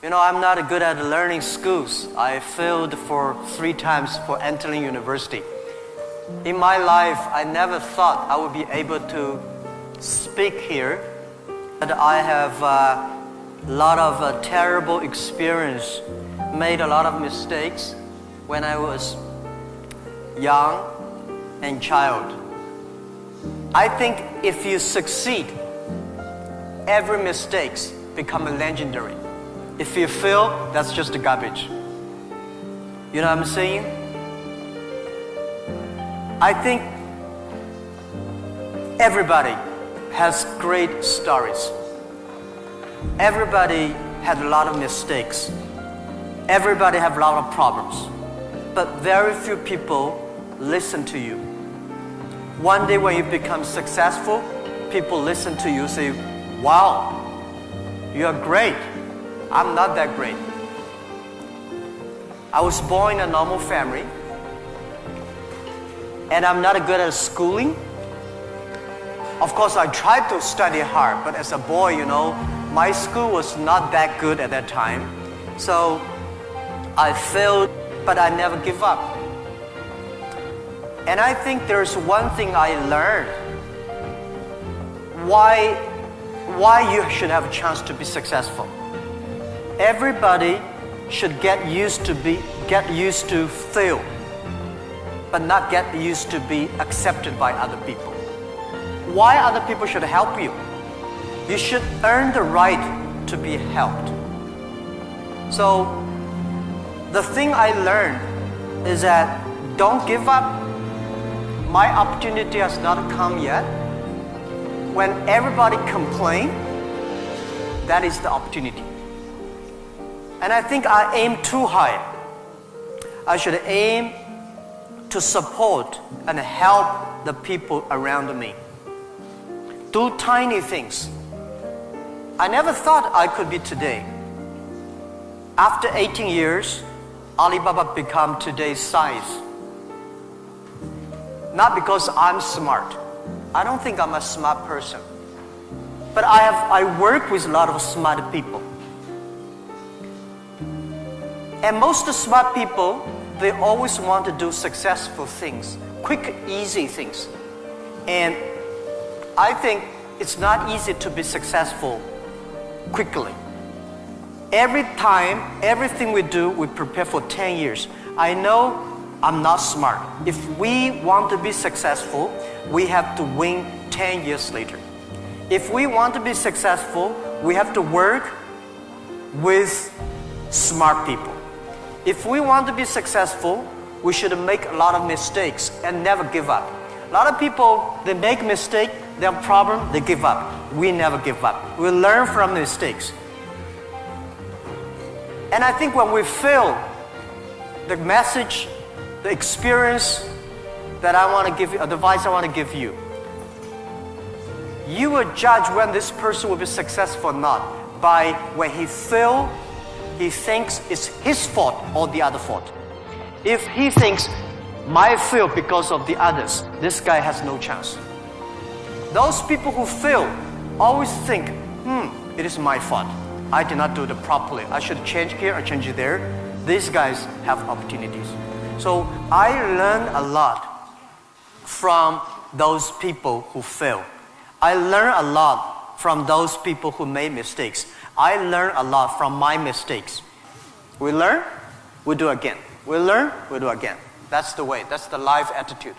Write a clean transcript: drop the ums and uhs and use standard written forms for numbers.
You know, I'm not good at learning schools. I failed for 3 times for entering university. In my life, I never thought I would be able to speak here. But I have a lot of terrible experience, made a lot of mistakes when I was young and child. I think if you succeed, every mistake becomes legendary. If you fail, that's just garbage. You know what I'm saying? I think everybody has great stories. Everybody had a lot of mistakes. Everybody have a lot of problems. But very few people listen to you. One day when you become successful, people listen to you and say, wow, you are great. I'm not that great. I was born in a normal family, and I'm not good at schooling. Of course, I tried to study hard, but as a boy, you know, my school was not that good at that time. So I failed, but I never give up. And I think there's one thing I learned. Why you should have a chance to be successful. Everybody should get used to fail, but not get used to be accepted by other people. Why other people should help you? You should earn the right to be helped. So the thing I learned is that don't give up. My opportunity has not come yet. When everybody complains, that is the opportunity. And I think I aim too high. I should aim to support and help the people around me. Do tiny things. I never thought I could be today. After 18 years, Alibaba become today's size. Not because I'm smart. I don't think I'm a smart person. But I work with a lot of smart people. And most smart people, they always want to do successful things, quick, easy things. And I think it's not easy to be successful quickly. Every time, everything we do, we prepare for 10 years. I know I'm not smart. If we want to be successful, we have to win 10 years later. If we want to be successful, we have to work with smart people. If we want to be successful, we should make a lot of mistakes and never give up. A lot of people, they make mistakes, they have a problem, they give up. We never give up. We learn from mistakes. And I think when we fail, the message, the experience that I want to give you, advice I want to give you, you will judge when this person will be successful or not by when he fails, he thinks it's his fault or the other fault. If he thinks, my fail because of the others, this guy has no chance. Those people who fail always think, it is my fault. I did not do it properly. I should change here or change there. These guys have opportunities. So I learned a lot from those people who fail. I learned a lot from those people who made mistakes. I learned a lot from my mistakes. We learn, we do again. We learn, we do again. That's the way. That's the life attitude.